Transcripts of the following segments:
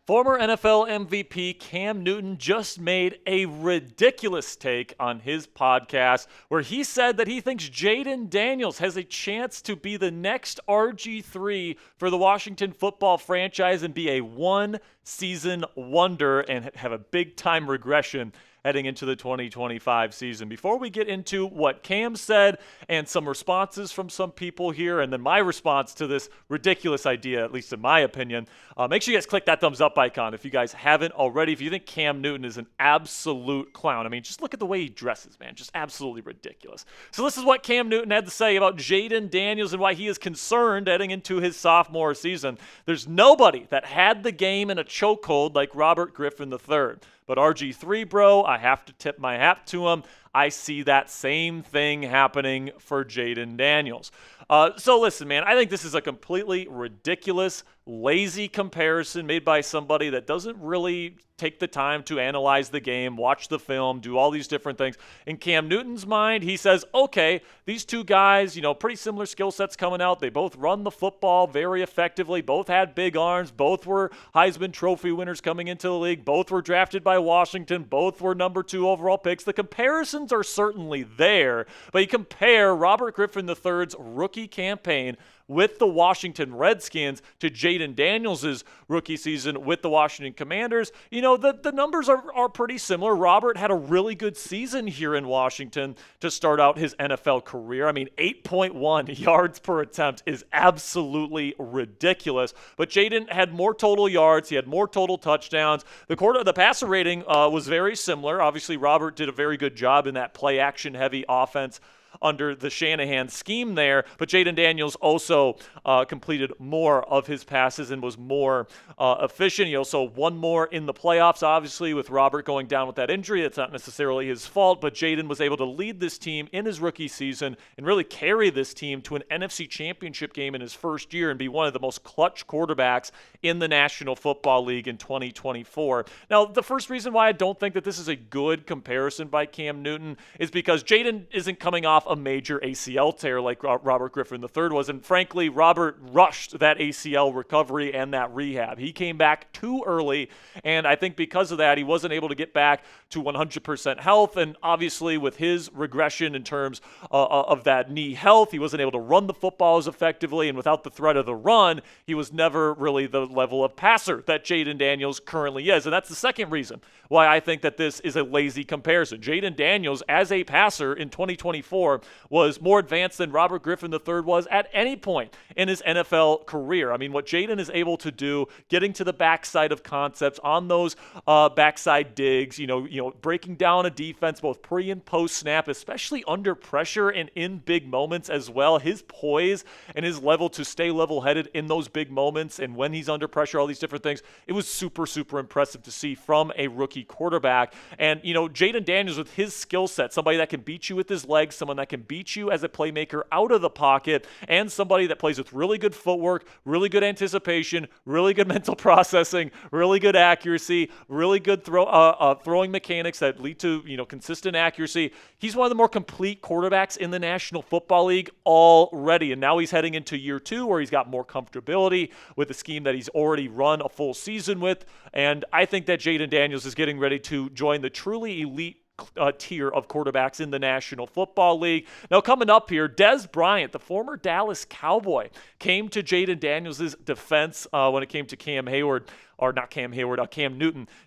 Former NFL MVP Cam Newton just made a ridiculous take on his podcast where he said that he thinks Jayden Daniels has a chance to be the next RG3 for the Washington football franchise and be a one-season wonder and have a big-time regression heading into the 2025 season. Before we get into what Cam said and some responses from some people here, and then my response to this ridiculous idea, at least in my opinion, make sure you guys click that thumbs up icon if you guys haven't already. If you think Cam Newton is an absolute clown, I mean, just look at the way he dresses, man. Just absolutely ridiculous. So this is what Cam Newton had to say about Jayden Daniels and why he is concerned heading into his sophomore season. There's nobody that had the game in a chokehold like Robert Griffin III. But RG3, bro, I have to tip my hat to him. I see that same thing happening for Jayden Daniels. So listen, man, I think this is a completely ridiculous, lazy comparison made by somebody that doesn't really take the time to analyze the game, watch the film, do all these different things. In Cam Newton's mind, he says, okay, these two guys, pretty similar skill sets coming out. They both run the football very effectively. Both had big arms. Both were Heisman Trophy winners coming into the league. Both were drafted by Washington. Both were number 2 overall picks. The comparisons are certainly there, but you compare Robert Griffin III's rookie campaign with the Washington Redskins to Jayden Daniels' rookie season with the Washington Commanders, the numbers are pretty similar. Robert had a really good season here in Washington to start out his NFL career. I mean, 8.1 yards per attempt is absolutely ridiculous. But Jayden had more total yards. He had more total touchdowns. The passer rating was very similar. Obviously, Robert did a very good job in that play-action-heavy offense under the Shanahan scheme there, but Jayden Daniels also completed more of his passes and was more efficient. He also won more in the playoffs, obviously, with Robert going down with that injury. That's not necessarily his fault, but Jayden was able to lead this team in his rookie season and really carry this team to an NFC Championship game in his first year and be one of the most clutch quarterbacks in the National Football League in 2024. Now, the first reason why I don't think that this is a good comparison by Cam Newton is because Jayden isn't coming off a major ACL tear like Robert Griffin III was, and frankly, Robert rushed that ACL recovery and that rehab. He came back too early, and I think because of that, he wasn't able to get back to 100% health, and obviously with his regression in terms of that knee health, he wasn't able to run the football as effectively, and without the threat of the run, he was never really the level of passer that Jayden Daniels currently is, and that's the second reason why I think that this is a lazy comparison. Jayden Daniels, as a passer in 2024, was more advanced than Robert Griffin III was at any point in his NFL career. I mean, what Jayden is able to do, getting to the backside of concepts on those backside digs, breaking down a defense both pre and post snap, especially under pressure and in big moments as well. His poise and his level to stay level-headed in those big moments and when he's under pressure, all these different things, it was super, super impressive to see from a rookie quarterback. And, Jayden Daniels with his skill set, somebody that can beat you with his legs, someone that can beat you as a playmaker out of the pocket, and somebody that plays with really good footwork, really good anticipation, really good mental processing, really good accuracy, really good throwing mechanics that lead to, consistent accuracy. He's one of the more complete quarterbacks in the National Football League already, and now he's heading into year 2 where he's got more comfortability with the scheme that he's already run a full season with, and I think that Jayden Daniels is getting ready to join the truly elite tier of quarterbacks in the National Football League. Now, coming up here, Dez Bryant, the former Dallas Cowboy, came to Jayden Daniels' defense when it came to Cam Newton,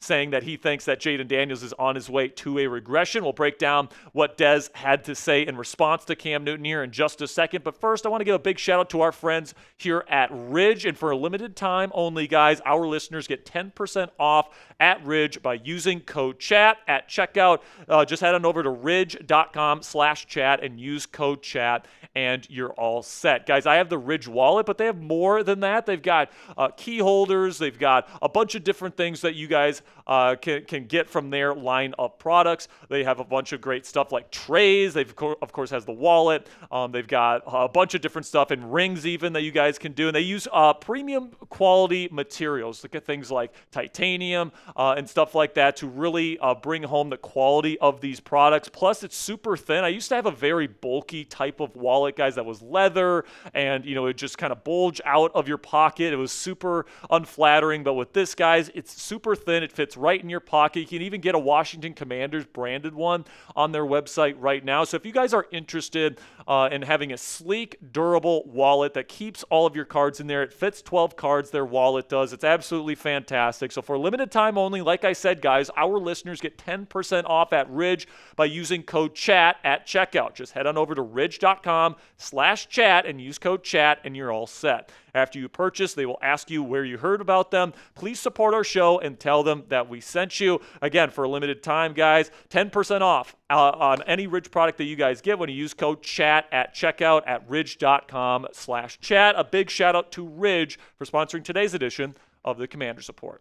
saying that he thinks that Jayden Daniels is on his way to a regression. We'll break down what Dez had to say in response to Cam Newton here in just a second. But first, I want to give a big shout out to our friends here at Ridge. And for a limited time only, guys, our listeners get 10% off at Ridge by using code CHAT at checkout. Just head on over to ridge.com/chat and use code CHAT, and you're all set. Guys, I have the Ridge wallet, but they have more than that. They've got key holders. They've got a bunch of different things that you guys can get from their line of products. They have a bunch of great stuff like trays. They've, of course, has the wallet. They've got a bunch of different stuff and rings even that you guys can do. And they use premium quality materials. Look at things like titanium and stuff like that to really bring home the quality of these products. Plus, it's super thin. I used to have a very bulky type of wallet, guys, that was leather and, it just kind of bulge out of your pocket. It was super unflattering, but with with this, guys, it's super thin. It fits right in your pocket. You can even get a Washington Commanders branded one on their website right now. So if you guys are interested in having a sleek, durable wallet that keeps all of your cards in there, it fits 12 cards, their wallet does. It's absolutely fantastic. So for a limited time only, like I said, guys, our listeners get 10% off at Ridge by using code CHAT at checkout. Just head on over to ridge.com/chat and use code CHAT and you're all set. After you purchase, they will ask you where you heard about them. Please support our show and tell them that we sent you. Again, for a limited time, guys, 10% off on any Ridge product that you guys get when you use code CHAT at checkout at ridge.com/chat. A big shout out to Ridge for sponsoring today's edition of the Commander's Report.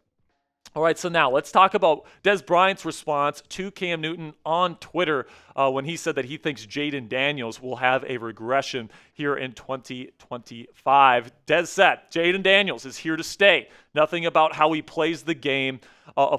All right, so now let's talk about Dez Bryant's response to Cam Newton on Twitter when he said that he thinks Jayden Daniels will have a regression here in 2025. Dez said, Jayden Daniels is here to stay. Nothing about how he plays the game.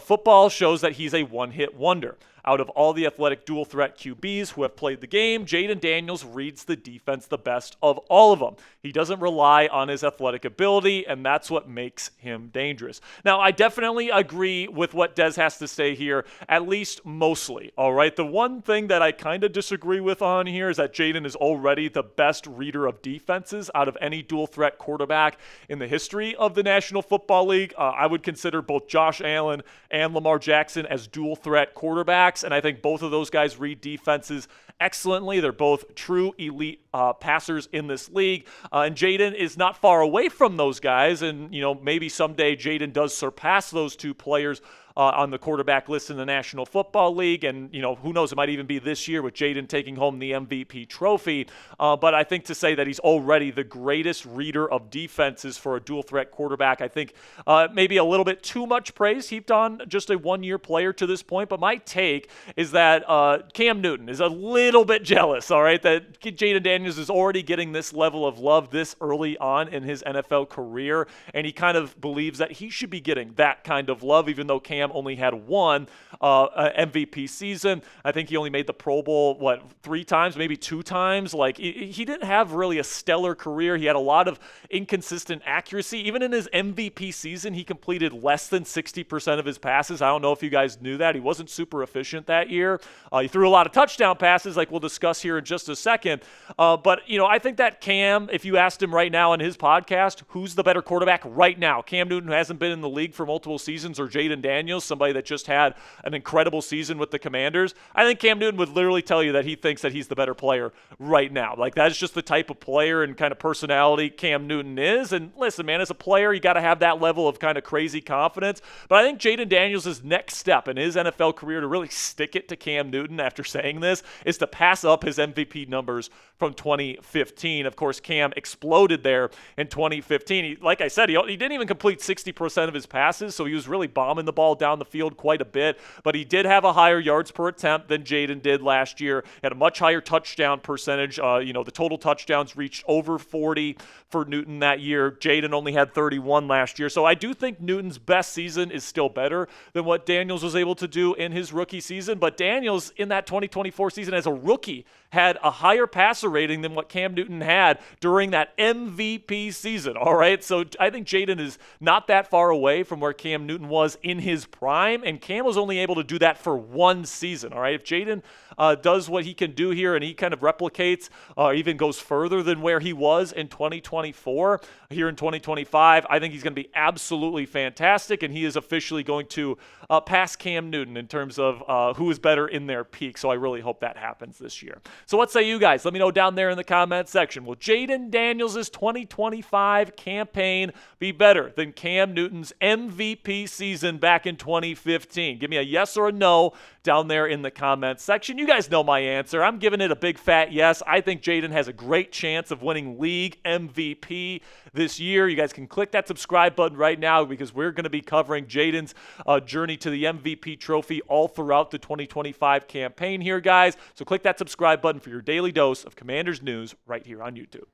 Football shows that he's a one-hit wonder. Out of all the athletic dual-threat QBs who have played the game, Jayden Daniels reads the defense the best of all of them. He doesn't rely on his athletic ability, and that's what makes him dangerous. Now, I definitely agree with what Dez has to say here, at least mostly, all right? The one thing that I kind of disagree with on here is that Jayden is already the best reader of defenses out of any dual-threat quarterback in the history of the National Football League. I would consider both Josh Allen and Lamar Jackson as dual-threat quarterbacks, and I think both of those guys read defenses excellently. They're both true elite passers in this league, and Jayden is not far away from those guys, and maybe someday Jayden does surpass those two players on the quarterback list in the National Football League, and who knows, it might even be this year with Jayden taking home the MVP trophy. But I think to say that he's already the greatest reader of defenses for a dual threat quarterback, I think maybe a little bit too much praise heaped on just a one-year player to this point. But my take is that Cam Newton is a little bit jealous, all right, that Jayden Daniels is already getting this level of love this early on in his NFL career, and he kind of believes that he should be getting that kind of love, even though Cam only had one MVP season. I think he only made the Pro Bowl, 3 times, maybe 2 times. Like, he didn't have really a stellar career. He had a lot of inconsistent accuracy. Even in his MVP season, he completed less than 60% of his passes. I don't know if you guys knew that. He wasn't super efficient that year. He threw a lot of touchdown passes, like we'll discuss here in just a second. But I think that Cam, if you asked him right now on his podcast, who's the better quarterback right now? Cam Newton, who hasn't been in the league for multiple seasons, or Jayden Daniels, somebody that just had an incredible season with the Commanders? I think Cam Newton would literally tell you that he thinks that he's the better player right now. Like, that's just the type of player and kind of personality Cam Newton is. And listen, man, as a player, you got to have that level of kind of crazy confidence. But I think Jayden Daniels' next step in his NFL career to really stick it to Cam Newton after saying this is to pass up his MVP numbers from 2015. Of course, Cam exploded there in 2015. Like I said, he didn't even complete 60% of his passes, so he was really bombing the ball down the field quite a bit. But he did have a higher yards per attempt than Jayden did last year. Had a much higher touchdown percentage. The total touchdowns reached over 40 for Newton that year. Jayden only had 31 last year. So I do think Newton's best season is still better than what Daniels was able to do in his rookie season. But Daniels, in that 2024 season as a rookie, had a higher passer rating than what Cam Newton had during that MVP season, all right? So I think Jayden is not that far away from where Cam Newton was in his prime, and Cam was only able to do that for one season, all right? If Jayden does what he can do here and he kind of replicates or even goes further than where he was in 2024, here in 2025, I think he's going to be absolutely fantastic, and he is officially going to pass Cam Newton in terms of who is better in their peak. So I really hope that happens this year. So what say you guys? Let me know down there in the comment section. Will Jayden Daniels' 2025 campaign be better than Cam Newton's MVP season back in 2015? Give me a yes or a no down there in the comment section. You guys know my answer. I'm giving it a big fat yes. I think Jayden has a great chance of winning league MVP this year. You guys can click that subscribe button right now because we're going to be covering Jayden's journey to the MVP trophy all throughout the 2025 campaign here, guys. So click that subscribe button for your daily dose of Commanders news right here on YouTube.